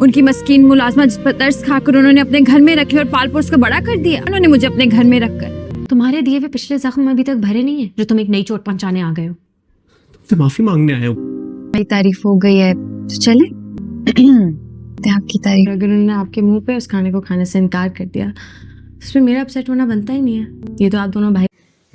उनकी मस्कीन मुलाजमा जिस पर तरस खाकर उन्होंने अपने घर में रखे और पाल पोस कर बड़ा कर दिया, उन्होंने मुझे अपने घर में रखकर। तुम्हारे दिए हुए पिछले जख्म अभी तक भरे नहीं है जो तुम एक नई चोट पहुंचाने आ गए हो। तुमसे माफी मांगने आया हूँ। मेरी तारीफ हो गई है तो चले। आपकी तारीफ। अगर उन्होंने आपके मुंह पे उस खाने को खाने से इनकार कर दिया, इसमें मेरा अपसेट होना बनता ही नहीं है। ये तो आप दोनों भाई।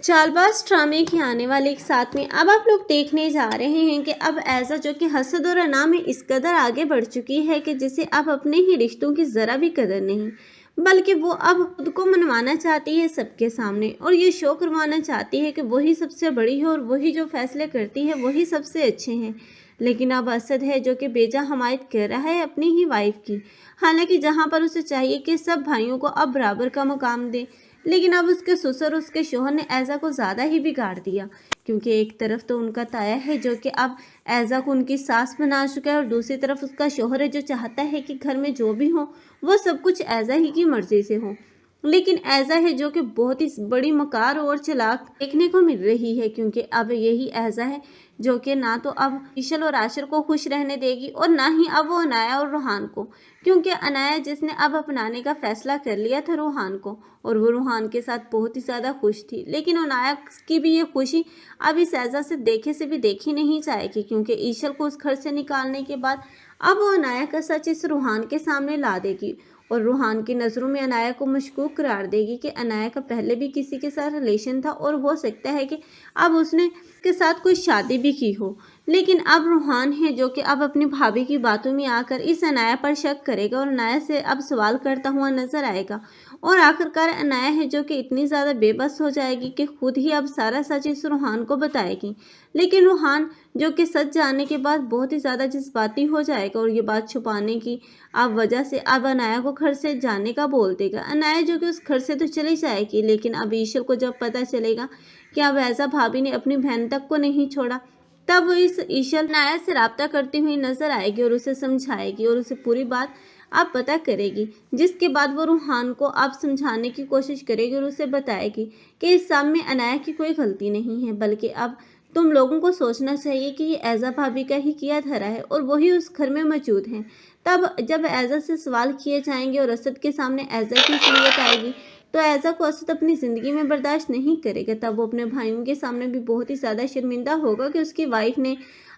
चालबाज ड्रामे के आने वाले एक साथ में अब आप लोग देखने जा रहे हैं कि अब ऐसा जो कि हसद और अना में इस कदर आगे बढ़ चुकी है कि जिसे अब अपने ही रिश्तों की ज़रा भी कदर नहीं, बल्कि वो अब खुद को मनवाना चाहती है सबके सामने और ये शो करवाना चाहती है कि वही सबसे बड़ी है और वही जो फैसले करती है वही सबसे अच्छे हैं। लेकिन अब असद है जो कि बेजा हमायत कर रहा है अपनी ही वाइफ की, हालांकि जहाँ पर उसे चाहिए कि सब भाइयों को अब बराबर का मुकाम दे, लेकिन अब उसके ससुर उसके शोहर ने ऐज़ा को ज़्यादा ही बिगाड़ दिया। क्योंकि एक तरफ तो उनका ताया है जो कि अब ऐज़ा को उनकी सास बना चुका है और दूसरी तरफ उसका शोहर है जो चाहता है कि घर में जो भी हो वो सब कुछ ऐज़ा ही की मर्ज़ी से हो। लेकिन ऐज़ा है जो कि बहुत ही बड़ी मकार और चालाक देखने को मिल रही है, क्योंकि अब यही ऐज़ा है जो कि ना तो अब ईशल और आशिर को खुश रहने देगी और ना ही अब वो अनाया और रूहान को, क्योंकि अनाया जिसने अब अपनाने का फैसला कर लिया था रूहान को और वो रूहान के साथ बहुत ही ज़्यादा खुश थी, लेकिन अनाया की भी ये खुशी अब इस ऐज़ा से देखे से भी देखी नहीं जाएगी, क्योंकि ईशल को उस घर से निकालने के बाद अब वो अनाया का सच इस रूहान के सामने ला देगी और रूहान की नज़रों में अनाया को मशकूक करार देगी कि अनाया का पहले भी किसी के साथ रिलेशन था और हो सकता है कि अब उसने के साथ कोई शादी भी की हो। लेकिन अब रूहान है जो कि अब अपनी भाभी की बातों में आकर इस अनाया पर शक करेगा और अनाया से अब सवाल करता हुआ नजर आएगा और आखिरकार अनाया है जो कि इतनी ज़्यादा बेबस हो जाएगी कि खुद ही अब सारा सच इस रूहान को बताएगी। लेकिन रूहान जो कि सच जानने के बाद बहुत ही ज़्यादा जज्बाती हो जाएगा और ये बात छुपाने की अब वजह से अब अनाया को घर से जाने का बोल देगा। अनाया जो कि उस घर से तो चली जाएगी, लेकिन अब ईशल को जब पता चलेगा कि अब ऐसा भाभी ने अपनी बहन तक को नहीं छोड़ा, तब वो इस ईशल अनाया से रब्ता करती हुई नजर आएगी और उसे समझाएगी और उसे पूरी बात अब पता करेगी, जिसके बाद वो रूहान को अब समझाने की कोशिश करेगी और उसे बताएगी कि इस सब में अनाया की कोई गलती नहीं है, बल्कि अब तुम लोगों को सोचना चाहिए कि ये ऐज़ा भाभी का ही किया धरा है और वही उस घर में मौजूद हैं। तब जब ऐज़ा से सवाल किए जाएंगे और असद के सामने ऐज़ा की असलियत आएगी तो ऐज़ा को असद अपनी ज़िंदगी में बर्दाश्त नहीं करेगा। तब वो अपने भाइयों के सामने भी बहुत ही ज़्यादा शर्मिंदा होगा कि उसकी वाइफ ने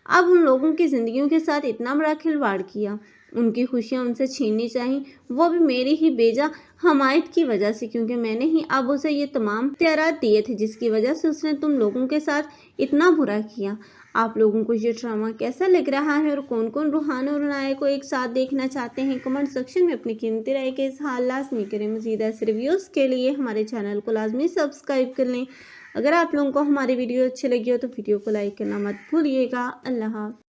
अब उन लोगों की ज़िंदगियों के साथ इतना बड़ा खिलवाड़ किया। उनकी खुशियाँ उनसे छीननी चाहिए, वो भी मेरी ही बेजा हमायत की वजह से, क्योंकि मैंने ही अब उसे ये तमाम इख्तियारात दिए थे जिसकी वजह से उसने तुम लोगों के साथ इतना बुरा किया। आप लोगों को ये ड्रामा कैसा लग रहा है और कौन कौन रूहान और अनाया को एक साथ देखना चाहते हैं, कमेंट सेक्शन में अपनी कीमती राय के इज़हार लाजमी करें। मज़ीद ऐसे रिव्यूज़ के लिए हमारे चैनल को लाजमी सब्सक्राइब कर लें। अगर आप लोगों को हमारी वीडियो अच्छी लगी हो तो वीडियो को लाइक करना मत भूलिएगा। अल्लाह हाफ़िज़।